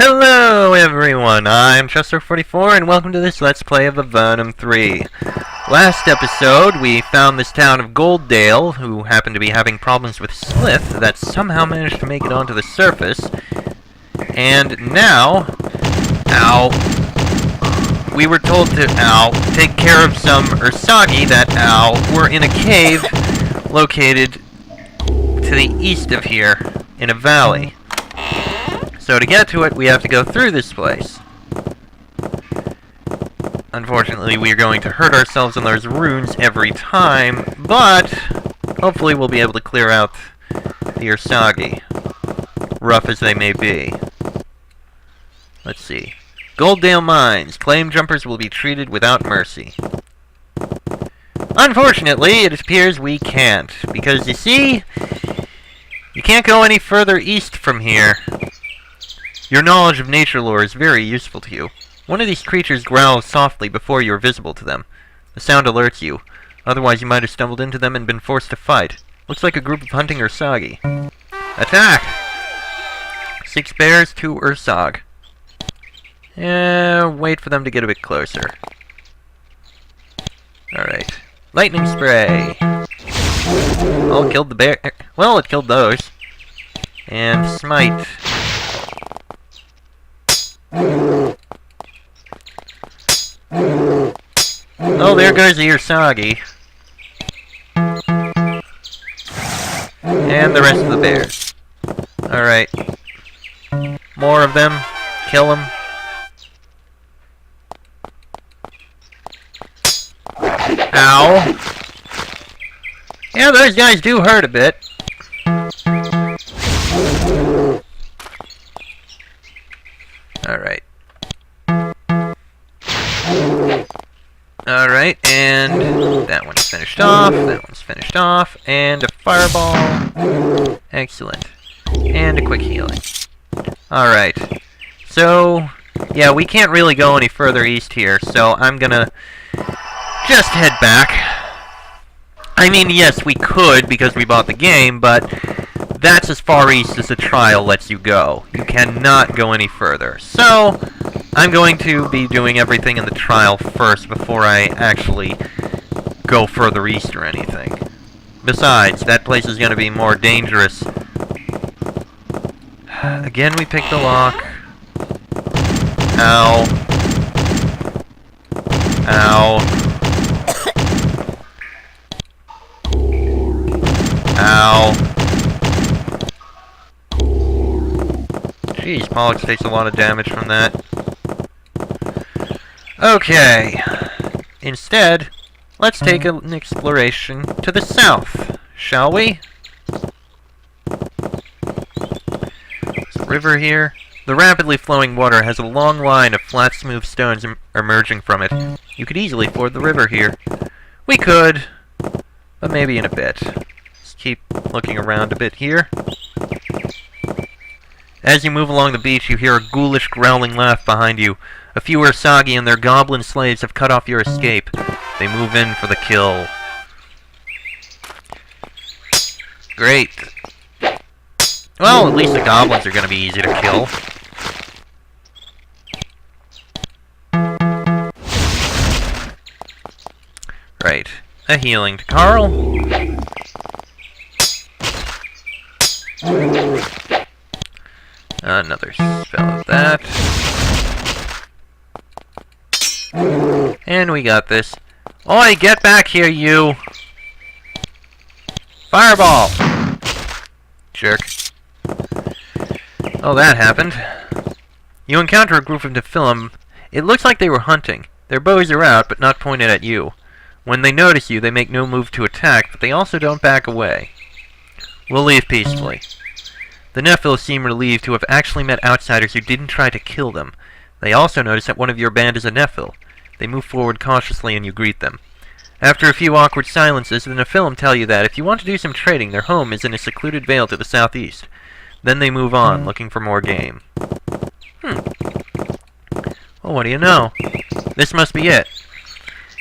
Hello everyone, I'm Chester44 and welcome to this Let's Play of Avernum 3. Last episode, we found this town of Golddale, who happened to be having problems with Slith, that somehow managed to make it onto the surface. And now, we were told to, take care of some Ursagi that, were in a cave located to the east of here, in a valley. So to get to it, we have to go through this place. Unfortunately, we are going to hurt ourselves on those runes every time, but hopefully we'll be able to clear out the Ursagi, rough as they may be. Let's see. Golddale Mines. Claim jumpers will be treated without mercy. Unfortunately, it appears we can't, because you see, you can't go any further east from here. Your knowledge of nature lore is very useful to you. One of these creatures growls softly before you are visible to them. The sound alerts you. Otherwise you might have stumbled into them and been forced to fight. Looks like a group of hunting Ursagi. Attack! 6 bears, 2 Ursag. Wait for them to get a bit closer. Alright. Lightning spray! Oh, it killed the bear. Well, it killed those. And smite. Oh, there goes the Ursagi. And the rest of the bears. Alright. More of them. Kill them. Ow. Yeah, those guys do hurt a bit. Alright. Alright, and that one's finished off, that one's finished off, and a fireball. Excellent. And a quick healing. Alright. So, yeah, we can't really go any further east here, so I'm gonna just head back. I mean, yes, we could, because we bought the game, but that's as far east as the trial lets you go. You cannot go any further. So, I'm going to be doing everything in the trial first before I actually go further east or anything. Besides, that place is going to be more dangerous. Again, we picked the lock. Ow. Ow. Ow. Jeez, Pollux takes a lot of damage from that. Okay. Instead, let's take an exploration to the south, shall we? There's a river here. The rapidly flowing water has a long line of flat, smooth stones emerging from it. You could easily ford the river here. We could, but maybe in a bit. Let's keep looking around a bit here. As you move along the beach, you hear a ghoulish growling laugh behind you. A few Ursagi and their goblin slaves have cut off your escape. They move in for the kill. Great. Well, at least the goblins are going to be easy to kill. Right. A healing to Carl. Another spell of that. And we got this. Oi, get back here, you! Fireball! Jerk. Oh, that happened. You encounter a group of Nephilim. It looks like they were hunting. Their bows are out, but not pointed at you. When they notice you, they make no move to attack, but they also don't back away. We'll leave peacefully. The Nephil seem relieved to have actually met outsiders who didn't try to kill them. They also notice that one of your band is a Nephil. They move forward cautiously and you greet them. After a few awkward silences, the Nephilim tell you that if you want to do some trading, their home is in a secluded vale to the southeast. Then they move on, looking for more game. Well, what do you know? This must be it.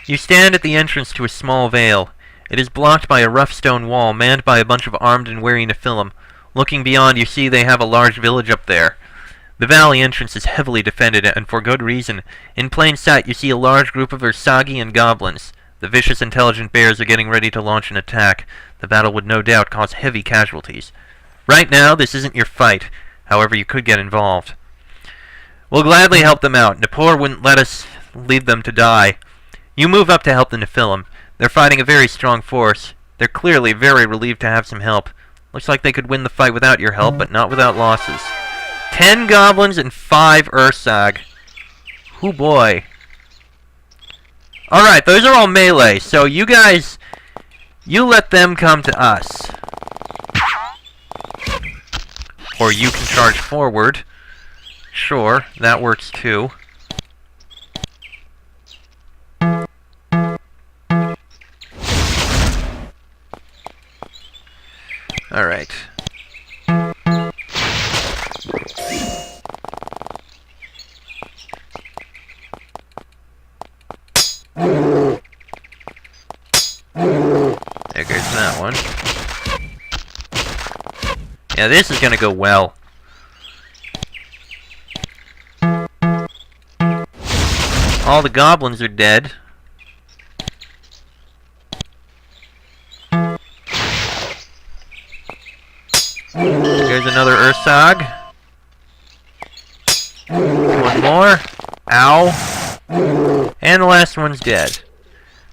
You stand at the entrance to a small vale. It is blocked by a rough stone wall, manned by a bunch of armed and weary Nephilim. Looking beyond, you see they have a large village up there. The valley entrance is heavily defended, and for good reason. In plain sight, you see a large group of Ursagi and goblins. The vicious, intelligent bears are getting ready to launch an attack. The battle would no doubt cause heavy casualties. Right now, this isn't your fight. However, you could get involved. We'll gladly help them out. Nippur wouldn't let us leave them to die. You move up to help the Nephilim. They're fighting a very strong force. They're clearly very relieved to have some help. Looks like they could win the fight without your help, but not without losses. 10 goblins and 5 Ursag. Hoo boy. Alright, those are all melee, so you guys, you let them come to us. Or you can charge forward. Sure, that works too. Alright. There goes that one. Yeah, this is gonna go well. All the goblins are dead. There's another Ursag. One more. Ow. And the last one's dead.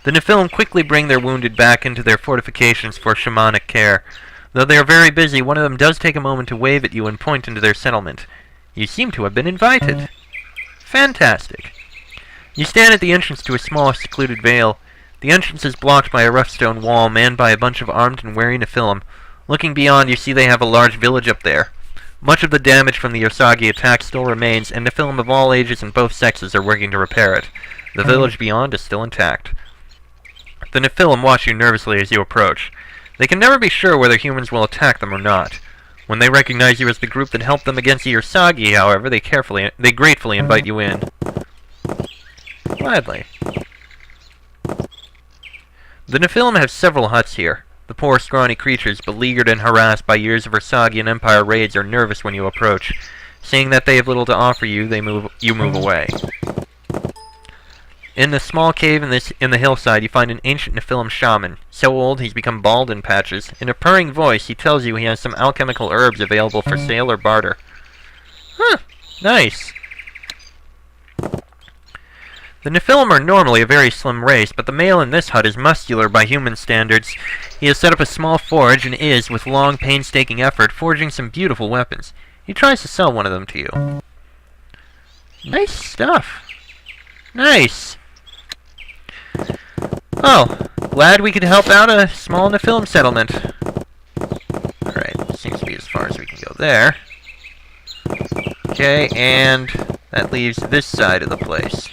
The Nephilim quickly bring their wounded back into their fortifications for shamanic care. Though they are very busy, one of them does take a moment to wave at you and point into their settlement. You seem to have been invited. Fantastic. You stand at the entrance to a small, secluded vale. The entrance is blocked by a rough stone wall manned by a bunch of armed and wary Nephilim. Looking beyond, you see they have a large village up there. Much of the damage from the Ursagi attack still remains, and Nephilim of all ages and both sexes are working to repair it. The village beyond is still intact. The Nephilim watch you nervously as you approach. They can never be sure whether humans will attack them or not. When they recognize you as the group that helped them against the Ursagi, however, they gratefully invite you in. Gladly. The Nephilim have several huts here. The poor, scrawny creatures, beleaguered and harassed by years of Ursagi and Empire raids, are nervous when you approach. Seeing that they have little to offer you, you move away. In the small cave in the hillside, you find an ancient Nephilim shaman. So old, he's become bald in patches. In a purring voice, he tells you he has some alchemical herbs available for sale or barter. Huh, nice. The Nephilim are normally a very slim race, but the male in this hut is muscular by human standards. He has set up a small forge and is, with long, painstaking effort, forging some beautiful weapons. He tries to sell one of them to you. Nice stuff. Nice. Oh, glad we could help out a small Nephilim settlement. Alright, seems to be as far as we can go there. Okay, and that leaves this side of the place.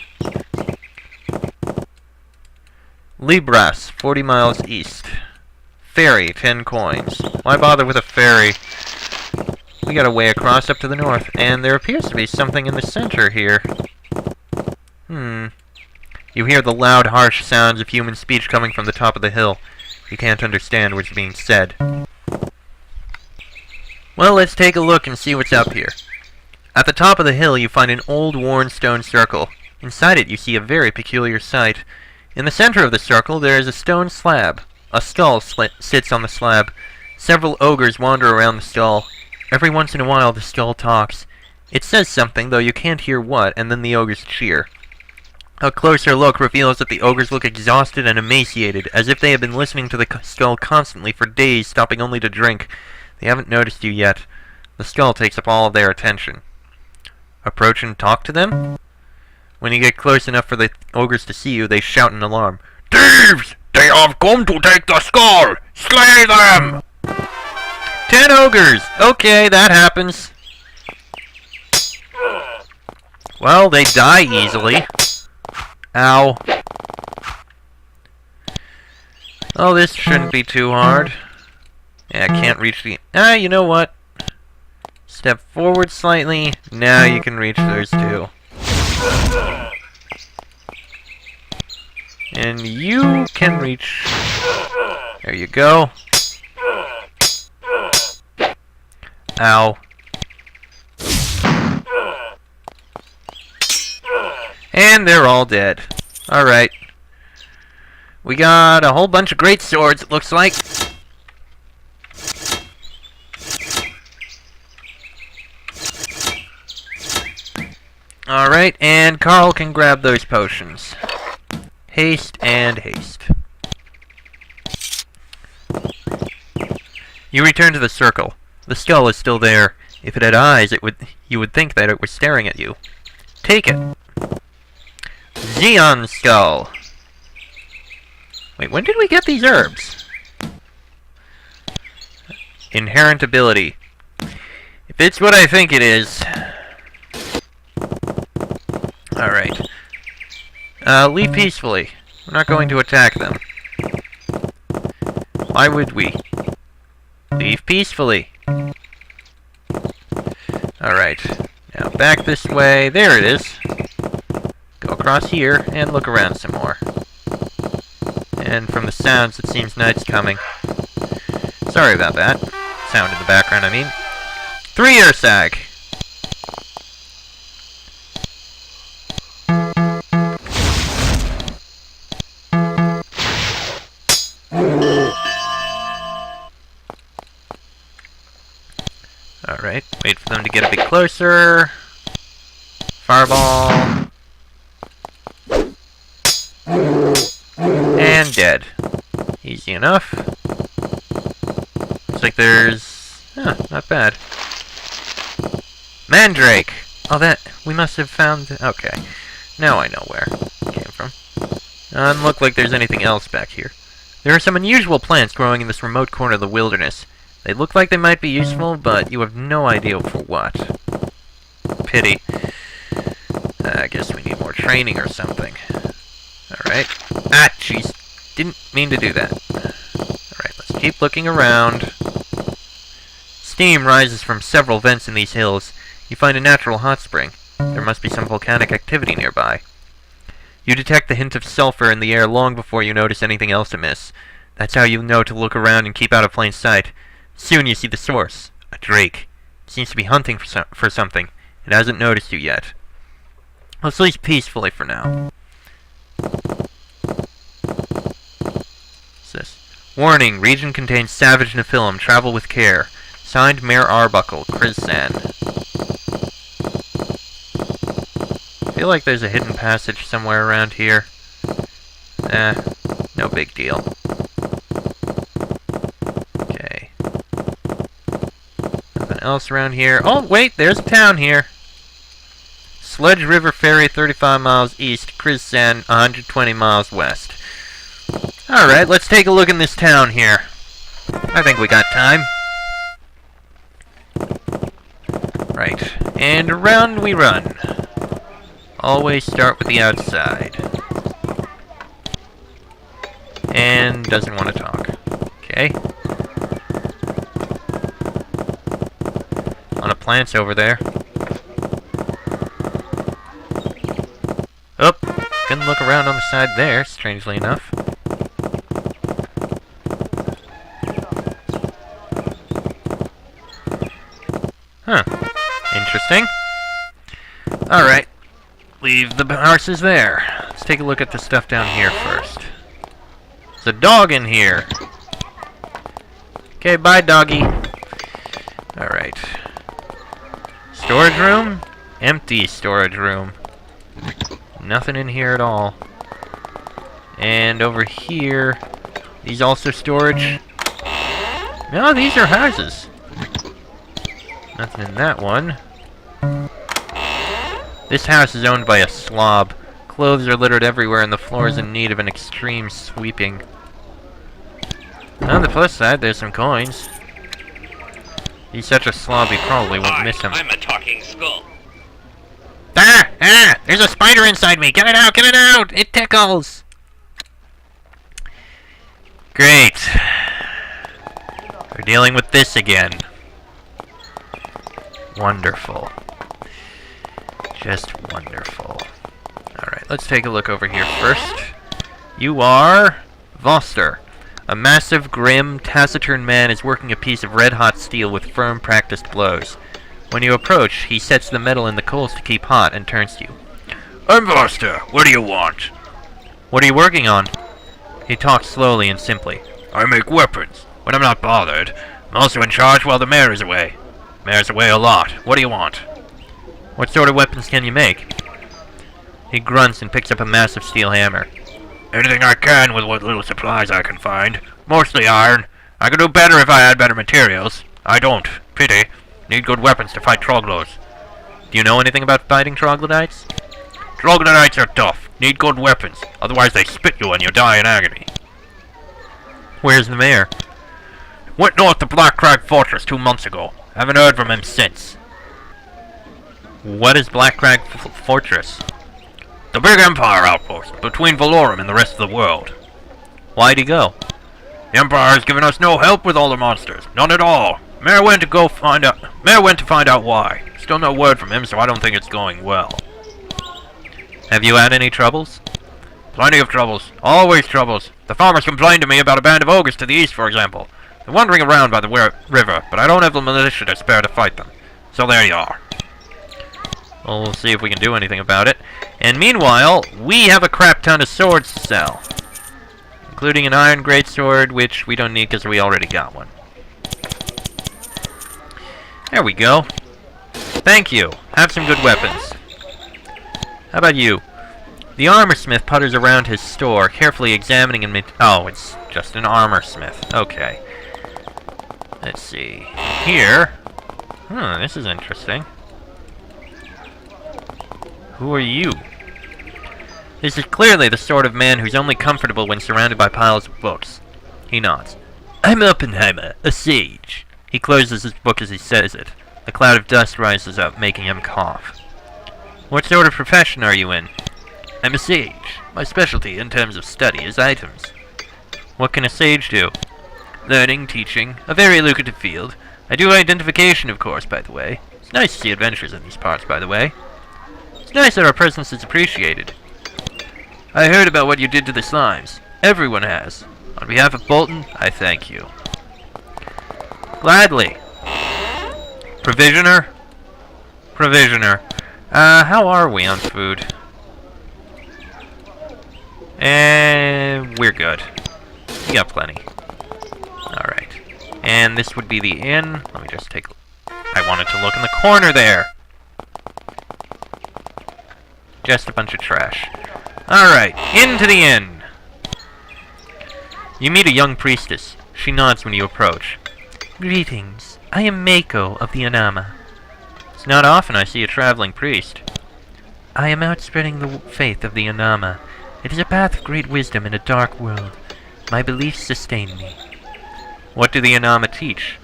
Libras, 40 miles east. Ferry, 10 coins. Why bother with a ferry? We got a way across up to the north, and there appears to be something in the center here. You hear the loud, harsh sounds of human speech coming from the top of the hill. You can't understand what's being said. Well, let's take a look and see what's up here. At the top of the hill, you find an old, worn stone circle. Inside it, you see a very peculiar sight. In the center of the circle, there is a stone slab. A skull sits on the slab. Several ogres wander around the skull. Every once in a while, the skull talks. It says something, though you can't hear what, and then the ogres cheer. A closer look reveals that the ogres look exhausted and emaciated, as if they have been listening to the skull constantly for days, stopping only to drink. They haven't noticed you yet. The skull takes up all of their attention. Approach and talk to them? When you get close enough for the ogres to see you, they shout in alarm. Thieves! They have come to take the skull! Slay them! 10 ogres! Okay, that happens. Well, they die easily. Ow. Oh, this shouldn't be too hard. Yeah, I can't reach the... you know what? Step forward slightly. Now you can reach those two. And you can reach... There you go. Ow. And they're all dead. Alright. We got a whole bunch of great swords, it looks like. Alright, and Carl can grab those potions. Haste and haste. You return to the circle. The skull is still there. If it had eyes, you would think that it was staring at you. Take it. Xeon Skull. Wait, when did we get these herbs? Inherent ability. If it's what I think it is... Alright. Leave peacefully. We're not going to attack them. Why would we? Leave peacefully. Alright. Now back this way. There it is. Go across here and look around some more. And from the sounds, it seems night's coming. Sorry about that. Sound in the background, I mean. 3-year sag. Alright, wait for them to get a bit closer. Fireball. And dead. Easy enough. Looks like there's... not bad. Mandrake! Oh, that... we must have found... okay. Now I know where it came from. Doesn't look like there's anything else back here. There are some unusual plants growing in this remote corner of the wilderness. They look like they might be useful, but you have no idea for what. Pity. I guess we need more training or something. Alright. Ah, jeez. Didn't mean to do that. Alright, let's keep looking around. Steam rises from several vents in these hills. You find a natural hot spring. There must be some volcanic activity nearby. You detect the hint of sulfur in the air long before you notice anything else amiss. That's how you know to look around and keep out of plain sight. Soon you see the source. A drake. It seems to be hunting for something. It hasn't noticed you yet. Let's leave peacefully for now. What's this? Warning, region contains savage Nephilim. Travel with care. Signed, Mayor Arbuckle, Krizsan. I feel like there's a hidden passage somewhere around here. No big deal. Okay. Nothing else around here. Oh, wait, there's a town here. Sledge River Ferry, 35 miles east. Krizsan, 120 miles west. Alright, let's take a look in this town here. I think we got time. Right, and around we run. Always start with the outside. And doesn't want to talk. Okay. A lot of plants over there. Oh, couldn't look around on the side there, strangely enough. Huh. Interesting. Alright. Leave the horses there. Let's take a look at the stuff down here first. There's a dog in here. Okay, bye, doggy. Alright. Storage room? Empty storage room. Nothing in here at all. And over here, these also storage. No, these are houses. Nothing in that one. This house is owned by a slob. Clothes are littered everywhere and the floor is in need of an extreme sweeping. On the plus side, there's some coins. He's such a slob, he probably won't miss him. I'm a talking skull. Ah! Ah! There's a spider inside me! Get it out! Get it out! It tickles! Great. We're dealing with this again. Wonderful. Just wonderful. Alright, let's take a look over here first. You are... Voster. A massive, grim, taciturn man is working a piece of red-hot steel with firm, practiced blows. When you approach, he sets the metal in the coals to keep hot and turns to you. I'm Master. What do you want? What are you working on? He talks slowly and simply. I make weapons. When I'm not bothered. I'm also in charge while the mayor is away. Mayor's away a lot. What do you want? What sort of weapons can you make? He grunts and picks up a massive steel hammer. Anything I can with what little supplies I can find. Mostly iron. I could do better if I had better materials. I don't. Pity. Need good weapons to fight troglodytes. Do you know anything about fighting troglodytes? Troglodytes are tough. Need good weapons. Otherwise they spit you and you die in agony. Where's the mayor? Went north to Black Crag Fortress 2 months ago. Haven't heard from him since. What is Black Crag Fortress? The big Empire outpost, between Valorum and the rest of the world. Why'd he go? The Empire has given us no help with all the monsters. None at all. Mayor went to find out why. Still no word from him, so I don't think it's going well. Have you had any troubles? Plenty of troubles. Always troubles. The farmers complained to me about a band of ogres to the east, for example. They're wandering around by the river, but I don't have the militia to spare to fight them. So there you are. Well, we'll see if we can do anything about it. And meanwhile, we have a crap ton of swords to sell. Including an iron greatsword, which we don't need because we already got one. There we go. Thank you. Have some good weapons. How about you? The armorsmith putters around his store, carefully examining and oh, it's just an armorsmith. Okay. Let's see. Here. This is interesting. Who are you? This is clearly the sort of man who's only comfortable when surrounded by piles of books. He nods. I'm Oppenheimer, a sage. He closes his book as he says it. A cloud of dust rises up, making him cough. What sort of profession are you in? I'm a sage. My specialty in terms of study is items. What can a sage do? Learning, teaching, a very lucrative field. I do identification, of course, by the way. It's nice to see adventures in these parts, by the way. It's nice that our presence is appreciated. I heard about what you did to the slimes. Everyone has. On behalf of Bolton, I thank you. Gladly. Provisioner? Provisioner. How are we on food? We're good. We got plenty. Alright. And this would be the inn. Let me just take... I wanted to look in the corner there! Just a bunch of trash. Alright, into the inn! You meet a young priestess. She nods when you approach. Greetings. I am Mako of the Anama. It's not often I see a traveling priest. I am out spreading the faith of the Anama. It is a path of great wisdom in a dark world. My beliefs sustain me. What do the Anama teach?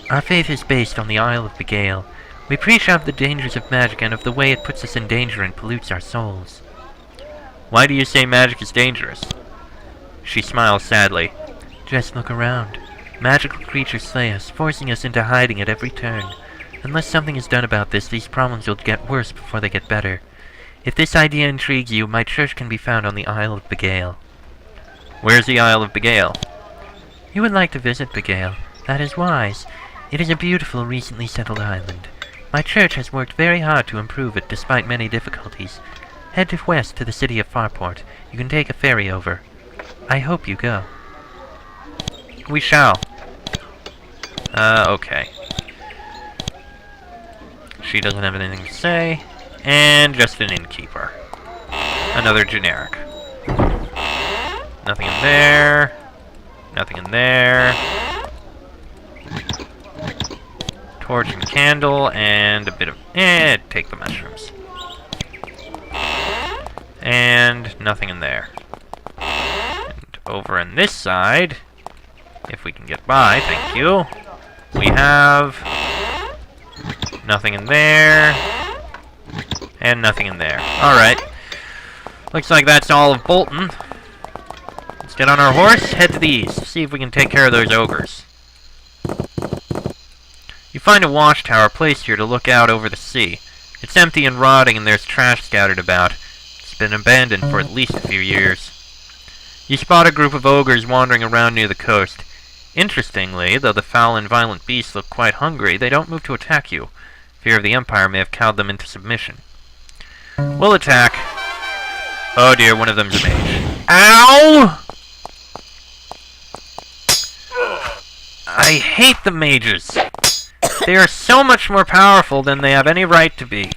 Our faith is based on the Isle of the Gale. We preach of the dangers of magic and of the way it puts us in danger and pollutes our souls. Why do you say magic is dangerous? She smiles sadly. Just look around. Magical creatures slay us, forcing us into hiding at every turn. Unless something is done about this, these problems will get worse before they get better. If this idea intrigues you, my church can be found on the Isle of Begale. Where's the Isle of Begale? You would like to visit Begale. That is wise. It is a beautiful, recently settled island. My church has worked very hard to improve it, despite many difficulties. Head west to the city of Farport. You can take a ferry over. I hope you go. We shall. Okay. She doesn't have anything to say. And just an innkeeper. Another generic. Nothing in there. Nothing in there. Torch and candle, and a bit of... take the mushrooms. And nothing in there. And over on this side, if we can get by, thank you, we have nothing in there, and nothing in there. Alright. Looks like that's all of Bolton. Let's get on our horse, head to the east, see if we can take care of those ogres. You find a watchtower placed here to look out over the sea. It's empty and rotting, and there's trash scattered about. It's been abandoned for at least a few years. You spot a group of ogres wandering around near the coast. Interestingly, though the foul and violent beasts look quite hungry, they don't move to attack you. Fear of the Empire may have cowed them into submission. We'll attack. Oh dear, one of them's a mage. Ow! I hate the mages. They are so much more powerful than they have any right to be.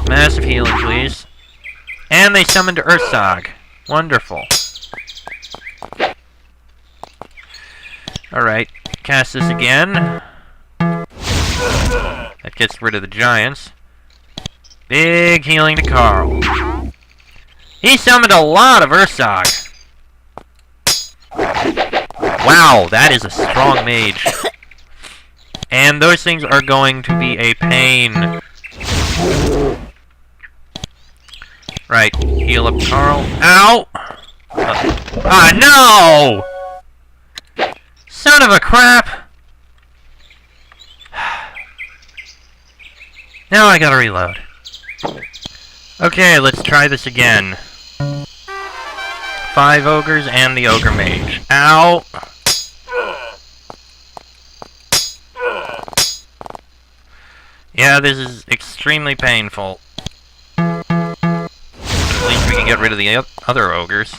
Massive healing, please. And they summoned Ursog. Wonderful. Alright, cast this again. That gets rid of the giants. Big healing to Carl. He summoned a lot of Ursog. Wow, that is a strong mage. And those things are going to be a pain. Right, heal up Carl. Ow! No! Son of a crap! Now I gotta reload. Okay, let's try this again. 5 ogres and the ogre mage. Ow! Yeah, this is extremely painful. At least we can get rid of the other ogres.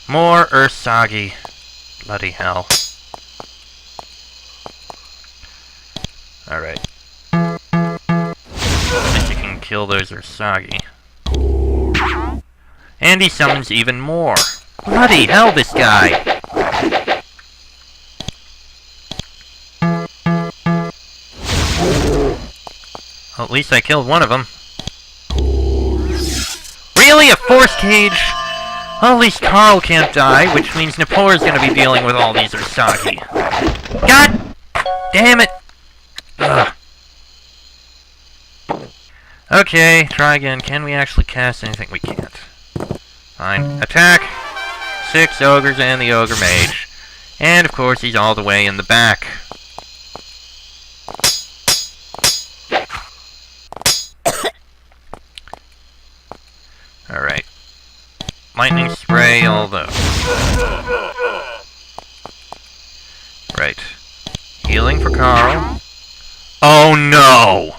More Ursagi. Bloody hell. Alright. At least you can kill those Ursagi. And he summons even more. Bloody hell, this guy! Well, at least I killed one of them. Really? A force cage? Well, at least Carl can't die, which means Napor's gonna be dealing with all these Ursagi. God damn it! Ugh. Okay, try again. Can we actually cast anything? We can't. Fine. Attack! 6 ogres and the ogre mage. And, of course, he's all the way in the back. Alright. Lightning spray, all those. Right. Healing for Carl. Oh no!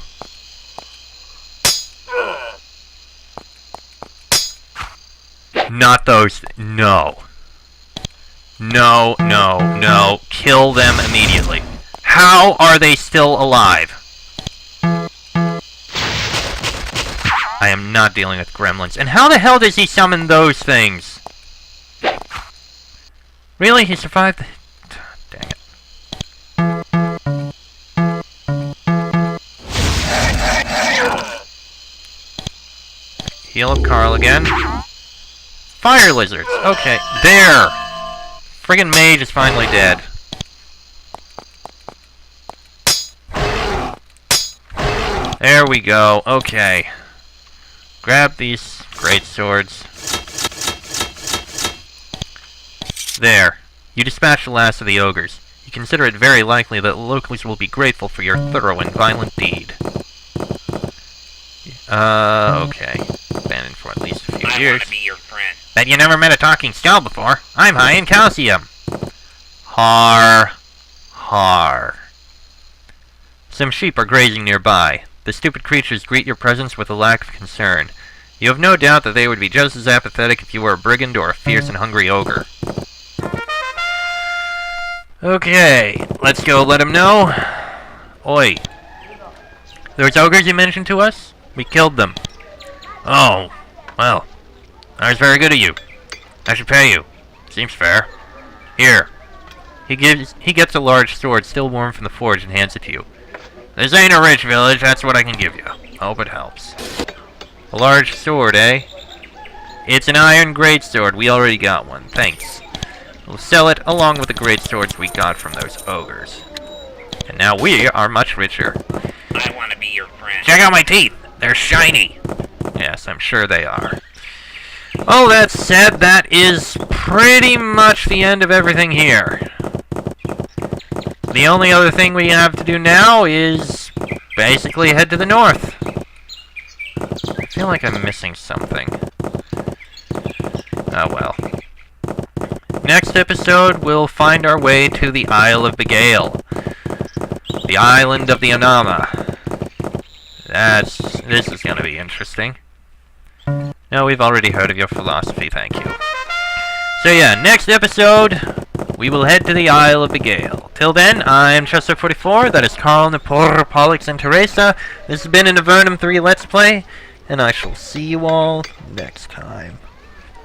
Not those. No. No, no, no. Kill them immediately. How are they still alive? I am not dealing with gremlins. And how the hell does he summon those things? Really? He survived? Dang it. Heal up Carl again. Fire lizards. Okay. There! Friggin' mage is finally dead. There we go. Okay. Grab these great swords. There. You dispatch the last of the ogres. You consider it very likely that the locals will be grateful for your thorough and violent deed. Okay. Abandoned for at least a few years. I want to be your friend. Bet you never met a talking skull before. I'm high in calcium. Har. Har. Some sheep are grazing nearby. The stupid creatures greet your presence with a lack of concern. You have no doubt that they would be just as apathetic if you were a brigand or a fierce and hungry ogre. Okay, let's go let them know. Oi. Those ogres you mentioned to us? We killed them. Oh, well. That was very good of you. I should pay you. Seems fair. Here. He gets a large sword still warm from the forge and hands it to you. This ain't a rich village, that's what I can give you. Hope it helps. A large sword, eh? It's an iron greatsword. We already got one. Thanks. We'll sell it along with the greatswords we got from those ogres. And now we are much richer. I want to be your friend. Check out my teeth! They're shiny! Yes, I'm sure they are. All that said, that is pretty much the end of everything here. The only other thing we have to do now is basically head to the north. I feel like I'm missing something. Oh well. next episode, we'll find our way to the Isle of Begail. The island of the Anama. This is gonna be interesting. No, we've already heard of your philosophy, thank you. So yeah, next episode, we will head to the Isle of Begail. Till then, I'm Chester44, that is Carl, Nepor, Pollux, and Teresa. This has been an Avernum 3 Let's Play, and I shall see you all next time.